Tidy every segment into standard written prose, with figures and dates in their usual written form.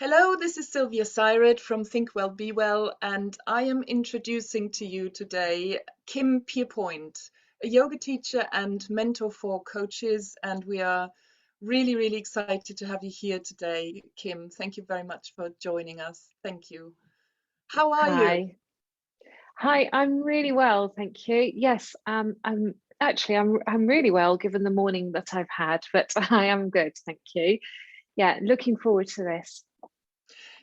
Hello, this is Sylvia Syred from Think Well, Be Well, and I am introducing to you today Kim Pierpoint, a yoga teacher and mentor for coaches. And we are really, really excited to have you here today, Kim. Thank you very much for joining us. Thank you. How are you? Hi. Hi, I'm really well, thank you. Yes, I'm really well given the morning that I've had, but I am good, thank you. Yeah, looking forward to this.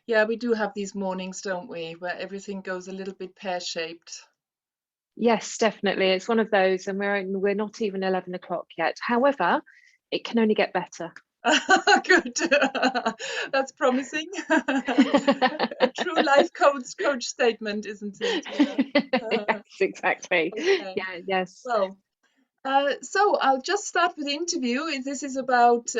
Yeah, we do have these mornings, don't we, where everything goes a little bit pear-shaped. Yes, definitely. It's one of those, and we're not even 11 o'clock yet. However, it can only get better. Good. That's promising. A true life coach statement, isn't it? Yeah. Yes, exactly. Okay. Yeah, yes. Well, so I'll just start with the interview. This is about,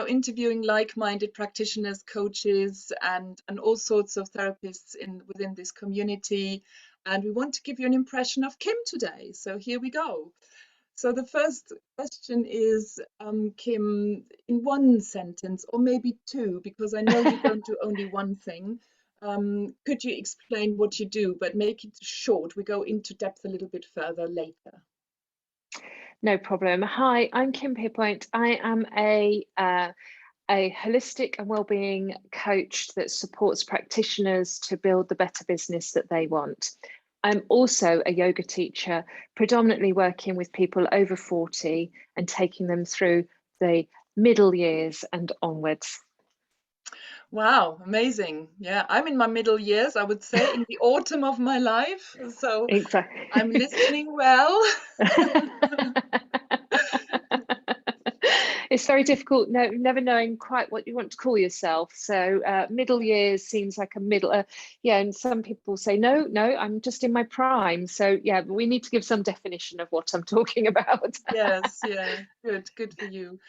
interviewing like-minded practitioners, coaches, and all sorts of therapists within this community. And we want to give you an impression of Kim today. So here we go. So the first question is, Kim, in one sentence or maybe two, because I know you don't do only one thing. Could you explain what you do, but make it short? We go into depth a little bit further later. No problem. Hi, I'm Kim Pierpoint. I am a holistic and wellbeing coach that supports practitioners to build the better business that they want. I'm also a yoga teacher, predominantly working with people over 40 and taking them through the middle years and onwards. Wow, amazing. Yeah, I'm in my middle years, I would say, in the autumn of my life. So I'm Exactly. listening well. It's very difficult, never knowing quite what you want to call yourself. So middle years seems like a middle, yeah. And some people say, no, I'm just in my prime. So yeah, but we need to give some definition of what I'm talking about. Yes, yeah, good for you.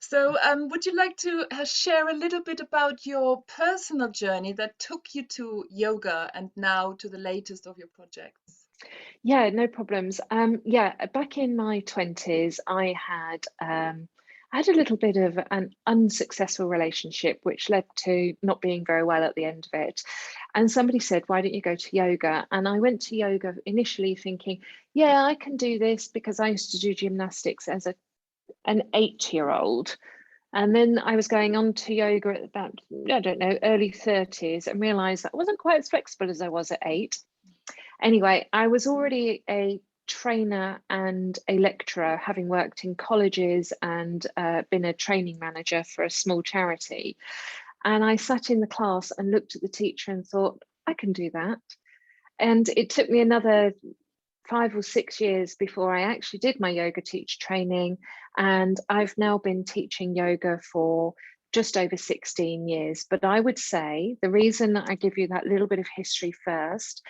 So, would you like to share a little bit about your personal journey that took you to yoga and now to the latest of your projects? Yeah, no problems. Yeah, back in my 20s, I had a little bit of an unsuccessful relationship, which led to not being very well at the end of it. And somebody said, "Why don't you go to yoga?" And I went to yoga initially thinking, "Yeah, I can do this," because I used to do gymnastics as an 8-year-old. And then I was going on to yoga at about, I don't know, early 30s and realized that I wasn't quite as flexible as I was at 8. Anyway, I was already a trainer and a lecturer, having worked in colleges and been a training manager for a small charity. And I sat in the class and looked at the teacher and thought, I can do that. And it took me another 5 or 6 years before I actually did my yoga teacher training. And I've now been teaching yoga for just over 16 years. But I would say the reason that I give you that little bit of history first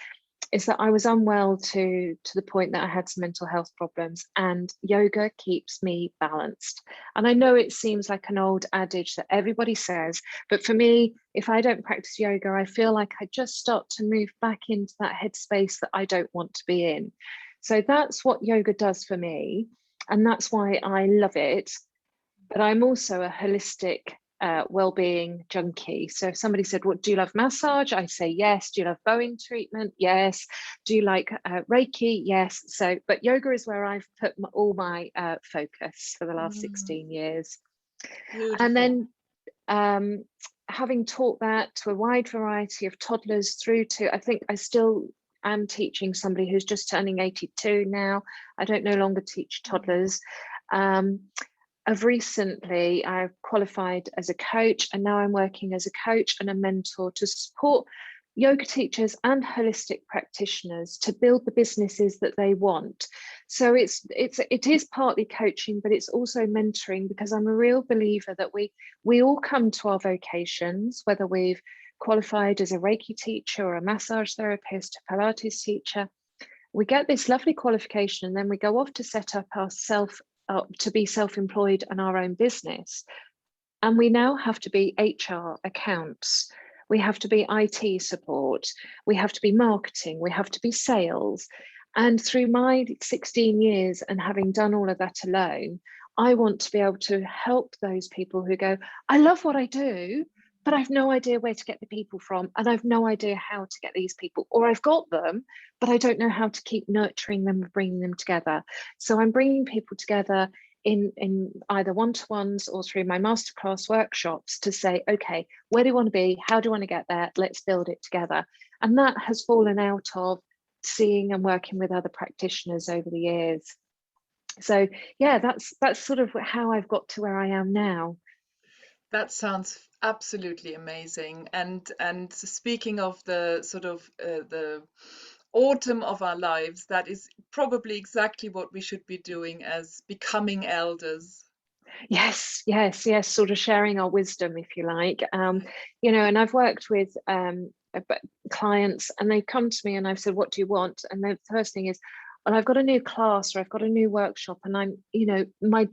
is that I was unwell to the point that I had some mental health problems, and yoga keeps me balanced. And I know it seems like an old adage that everybody says, but for me, if I don't practice yoga, I feel like I just start to move back into that headspace that I don't want to be in. So that's what yoga does for me, and that's why I love it. But I'm also a holistic well-being junkie. So if somebody said, "What do you love massage?" I say yes. Do you love Bowen treatment? Yes. Do you like Reiki? Yes. So, but yoga is where I've put all my focus for the last Mm, 16 years. And beautiful. then um, having taught that to a wide variety of toddlers through to, I think I still am teaching somebody who's just turning 82 now. I don't no longer teach Mm. toddlers. Um, of recently, I've qualified as a coach, and now I'm working as a coach and a mentor to support yoga teachers and holistic practitioners to build the businesses that they want. So it is partly coaching, but it's also mentoring, because I'm a real believer that we all come to our vocations, whether we've qualified as a Reiki teacher or a massage therapist, a Pilates teacher. We get this lovely qualification and then we go off to set up ourself to be self-employed and our own business. And we now have to be HR, accounts, we have to be IT support, we have to be marketing, we have to be sales. And through my 16 years and having done all of that alone, I want to be able to help those people who go, I love what I do, but I've no idea where to get the people from, and I've no idea how to get these people, or I've got them, but I don't know how to keep nurturing them and bringing them together. So I'm bringing people together in either one-to-ones or through my masterclass workshops to say, okay, where do you want to be? How do you want to get there? Let's build it together. And that has fallen out of seeing and working with other practitioners over the years. So yeah, that's sort of how I've got to where I am now. That sounds absolutely amazing. And speaking of the sort of the autumn of our lives, that is probably exactly what we should be doing as becoming elders. Yes, yes, yes, sort of sharing our wisdom, if you like. You know, and I've worked with clients, and they come to me and I've said, what do you want? And the first thing is, well, I've got a new class or I've got a new workshop, and I'm, you know, my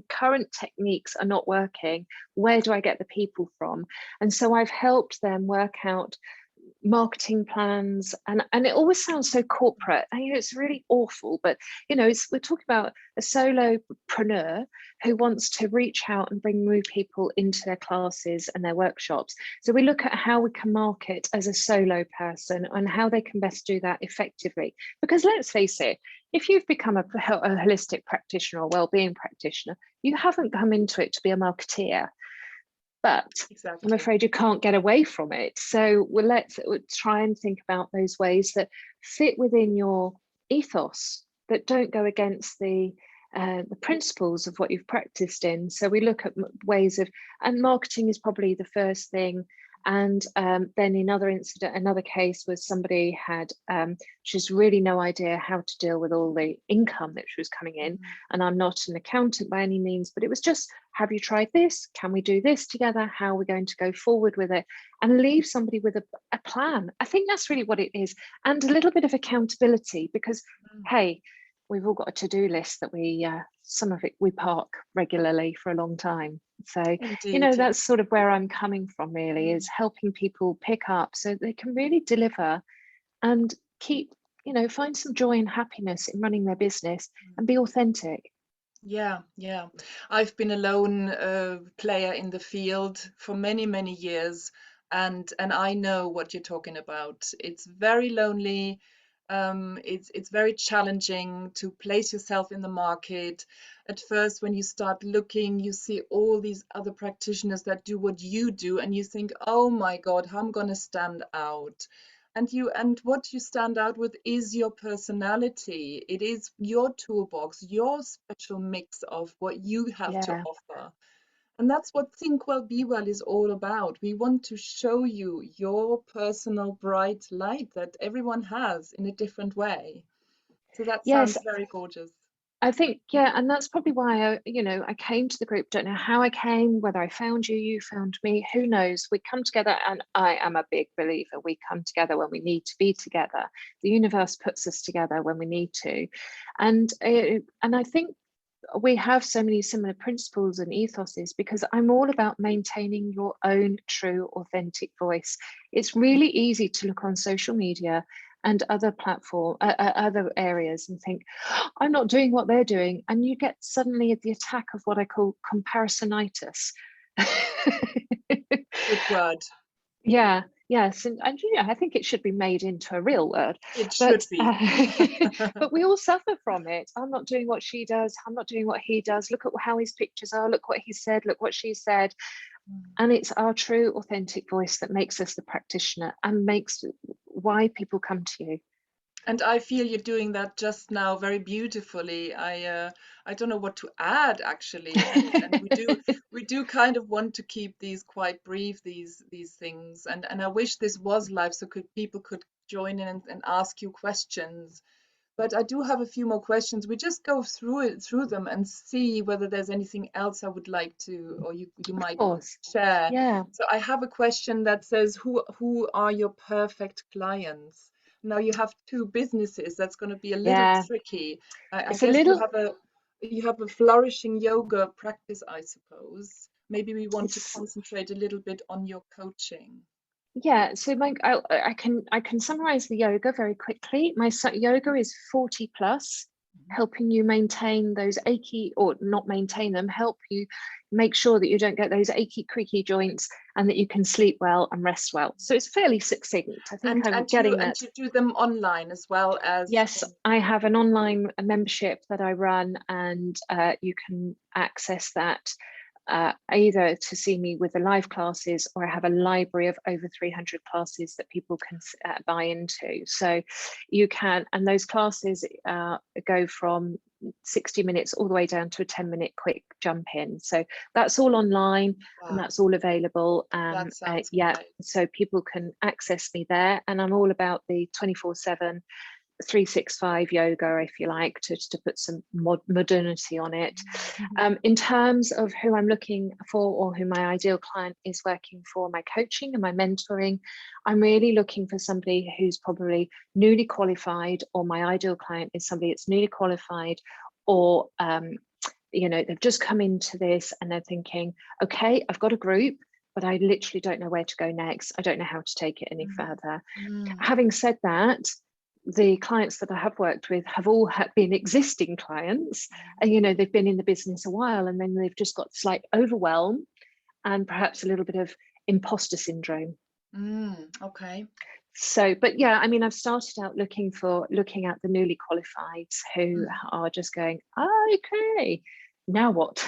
current techniques are not working. Where do I get the people from? And so I've helped them work out marketing plans, and it always sounds so corporate, and you know, it's really awful, but you know, we're talking about a solopreneur who wants to reach out and bring new people into their classes and their workshops. So we look at how we can market as a solo person and how they can best do that effectively, because let's face it, if you've become a holistic practitioner or well-being practitioner, you haven't come into it to be a marketeer, but I'm Exactly. afraid you can't get away from it. So let's try and think about those ways that fit within your ethos, that don't go against the principles of what you've practiced in. So we look at ways of, and marketing is probably the first thing. And then another case was somebody had just really no idea how to deal with all the income that was coming in. And I'm not an accountant by any means, but it was just, have you tried this? Can we do this together? How are we going to go forward with it? And leave somebody with a plan. I think that's really what it is. And a little bit of accountability, because, hey, we've all got a to-do list that we, some of it we park regularly for a long time. So, you know, Indeed, yeah. that's sort of where I'm coming from, really, is helping people pick up so they can really deliver and keep, you know, find some joy and happiness in running their business and be authentic. Yeah, yeah. I've been a lone player in the field for many, many years, and I know what you're talking about. It's very lonely. It's very challenging to place yourself in the market. At first, when you start looking, you see all these other practitioners that do what you do, and you think, "Oh my God, how I'm gonna stand out." And what you stand out with is your personality. It is your toolbox, your special mix of what you have to Yeah. offer. And that's what Think Well, Be Well is all about. We want to show you your personal bright light that everyone has in a different way. So that Yes, sounds very gorgeous. I think, yeah, and that's probably why you know, I came to the group. Don't know how I came, whether I found you, you found me, who knows? We come together, and I am a big believer. We come together when we need to be together. The universe puts us together when we need to, and I think we have so many similar principles and ethoses because I'm all about maintaining your own true, authentic voice. It's really easy to look on social media and other other areas and think, "Oh, I'm not doing what they're doing," and you get suddenly the attack of what I call comparisonitis. Good word. Yeah, yes, and yeah, I think it should be made into a real word, It but should be. but we all suffer from it. I'm not doing what she does. I'm not doing what he does. Look at how his pictures are. Look what he said. Look what she said. And it's our true, authentic voice that makes us the practitioner and makes why people come to you. And I feel you're doing that just now very beautifully. I don't know what to add actually, and we do kind of want to keep these quite brief, these things, and I wish this was live so people could join in and ask you questions. But I do have a few more questions. We just go through them and see whether there's anything else I would like to, or you Of might course. share. Yeah. So I have a question that says, who are your perfect clients? Now you have two businesses. That's going to be a little Yeah. tricky. I It's a guess you little, have a flourishing yoga practice, I suppose. Maybe we want to it's, concentrate a little bit on your coaching. yeah. So I can summarize the yoga very quickly. Yoga is 40 plus. helping you maintain those achy, or not maintain them, help you make sure that you don't get those achy, creaky joints, and that you can sleep well and rest well. So it's fairly succinct. I think I'm getting that. You do them online as well as Yes, I have an online membership that I run, and you can access that either to see me with the live classes, or I have a library of over 300 classes that people can buy into. So you can, and those classes go from 60 minutes all the way down to a 10-minute quick jump in. So that's all online. Wow. And that's all available. That sounds yeah, great. So people can access me there, and I'm all about the 24/7 365 yoga, if you like, to put some modernity on it. In terms of who I'm looking for, or who my ideal client is working for, my coaching and my mentoring, I'm really looking for somebody who's probably newly qualified, or my ideal client is somebody that's newly qualified, or you know, they've just come into this and they're thinking, okay, I've got a group, but I literally don't know where to go next. I don't know how to take it any further. Having said that, the clients that I have worked with have all been existing clients, and you know, they've been in the business a while, and then they've just got slight overwhelm and perhaps a little bit of imposter syndrome. Okay. So, but yeah, I mean, I've started out looking at the newly qualified who are just going, okay, now what?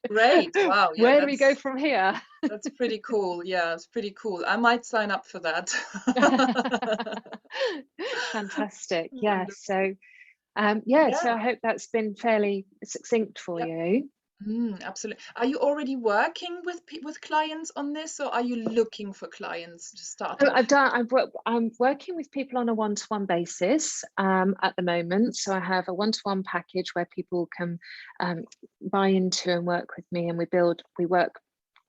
Great. Wow. Yeah, where do we go from here? That's pretty cool. Yeah, it's pretty cool. I might sign up for that. Fantastic. Yeah. So so I hope that's been fairly succinct for you. Absolutely. Are you already working with clients on this, or are you looking for clients to start off? I'm working with people on a one-to-one basis at the moment. So I have a one-to-one package where people can buy into and work with me, and we work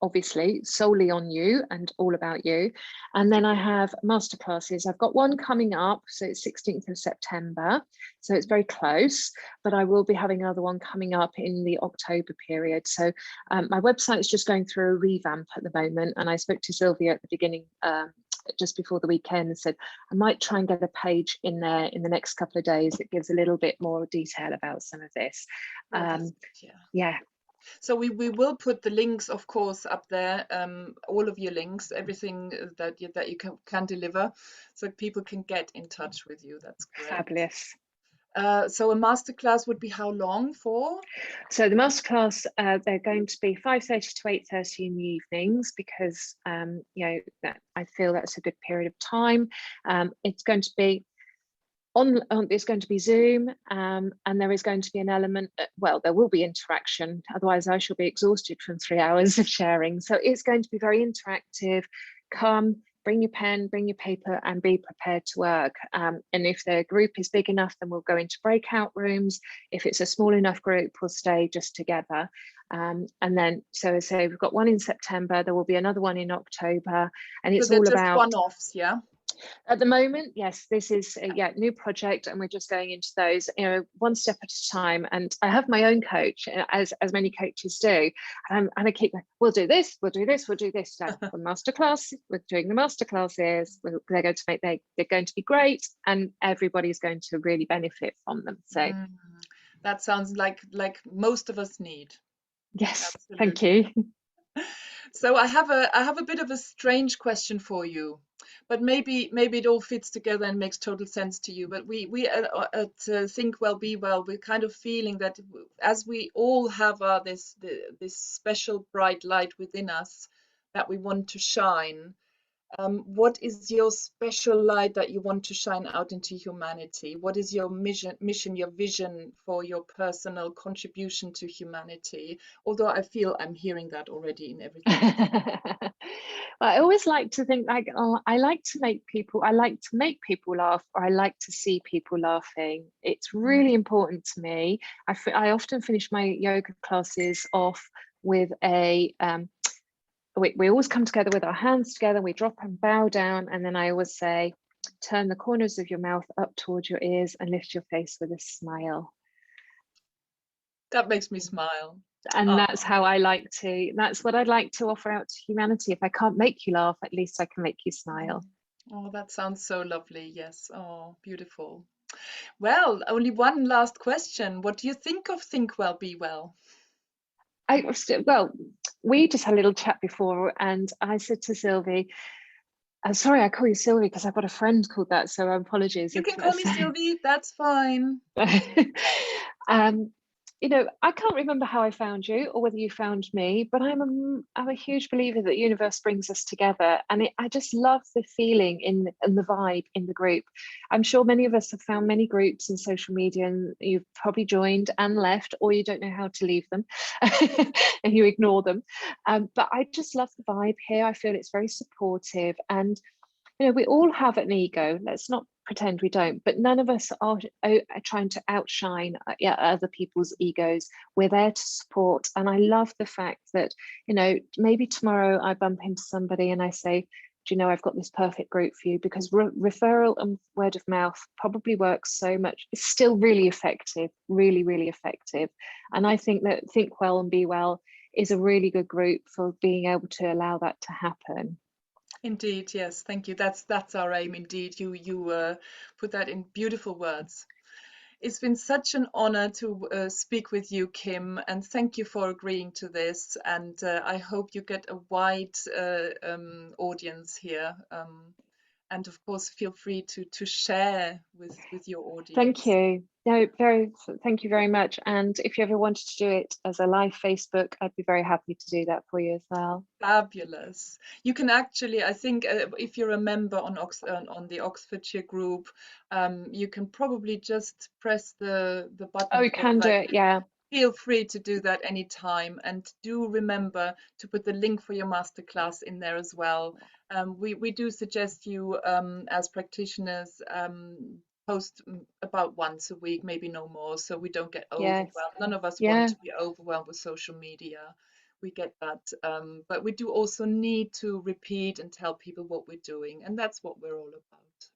obviously solely on you and all about you. And then I have masterclasses. I've got one coming up, so it's 16th of September, so it's very close, but I will be having another one coming up in the October period. So my website is just going through a revamp at the moment, and I spoke to Sylvia at the beginning, just before the weekend, and said I might try and get a page in there in the next couple of days that gives a little bit more detail about some of this. Yeah. So we will put the links, of course, up there, all of your links, everything that you can deliver, so people can get in touch with you. That's great. Fabulous. So a masterclass would be how long for? So the masterclass, they're going to be 5:30 to 8:30 in the evenings, because you know, that I feel that's a good period of time. It's going to be it's going to be Zoom, and there is going to be an element, well, there will be interaction, otherwise I shall be exhausted from 3 hours of sharing. So it's going to be very interactive. Come, bring your pen, bring your paper, and be prepared to work. And if the group is big enough, then we'll go into breakout rooms. If it's a small enough group, we'll stay just together. And then, so as I say, we've got one in September, there will be another one in October, and it's all about one-offs, yeah? At the moment, yes, this is a new project, and we're just going into those, you know, one step at a time. And I have my own coach, as many coaches do, and I keep going, we'll do this, we'll do this, we'll do this. So the masterclass, we're doing the masterclasses. They're going to be great, and everybody's going to really benefit from them. So that sounds like most of us need. Yes, absolutely. Thank you. So I have a bit of a strange question for you, but maybe it all fits together and makes total sense to you. But we at Think Well Be Well, we're kind of feeling that as we all have this special bright light within us that we want to shine. What is your special light that you want to shine out into humanity? What is your mission, your vision for your personal contribution to humanity? Although I feel I'm hearing that already in everything. Well, I always like to think like, I like to make people laugh, or I like to see people laughing. It's really important to me. I often finish my yoga classes off with a we always come together with our hands together, we drop and bow down, and then I always say, turn the corners of your mouth up towards your ears and lift your face with a smile. That makes me smile. And that's what I'd like to offer out to humanity. If I can't make you laugh, at least I can make you smile. Oh, that sounds so lovely. Yes. Oh, beautiful. Well, only one last question. What do you think of Think Well, Be Well? Well, we just had a little chat before, and I said to Sylvie, I'm sorry, I call you Sylvie because I've got a friend called that, so apologies You if can I call me say. Sylvie, that's fine. um, I can't remember how I found you or whether you found me, but I'm a huge believer that the universe brings us together, and I just love the feeling in the vibe in the group. I'm sure many of us have found many groups in social media, and you've probably joined and left, or you don't know how to leave them, and you ignore them. But I just love the vibe here. I feel it's very supportive, and we all have an ego. Let's not pretend we don't, but none of us are trying to outshine other people's egos. We're there to support. And I love the fact that, maybe tomorrow I bump into somebody and I say, do you know, I've got this perfect group for you, because referral and word of mouth probably works so much. It's still really effective, really, really effective. And I think that Think Well and Be Well is a really good group for being able to allow that to happen. Indeed, yes, thank you. That's our aim. Indeed, you put that in beautiful words. It's been such an honor to speak with you, Kim, and thank you for agreeing to this. And I hope you get a wide audience here. And of course, feel free to share with your Thank audience. you. No, thank you very much. And if you ever wanted to do it as a live Facebook, I'd be very happy to do that for you as well. Fabulous. You can actually, I think, if you're a member on the Oxfordshire group, you can probably just press the Oh, button you for can do like. it. Yeah. Feel free to do that anytime, and do remember to put the link for your masterclass in there as well. We do suggest you, as practitioners, post about once a week, maybe no more, so we don't get Yes. overwhelmed. None of us want Yeah. to be overwhelmed with social media. We get that, but we do also need to repeat and tell people what we're doing, and that's what we're all about.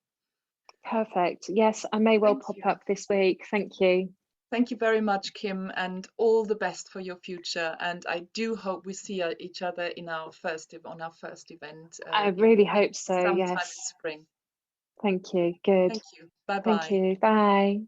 Perfect. Yes, I may well Thank pop you. up this week. Thank you. Thank you very much, Kim, and all the best for your future. And I do hope we see each other in on our first event I in really hope so. sometime in Yes. spring. Thank you. Good. Thank you. Bye Thank bye. you. Bye.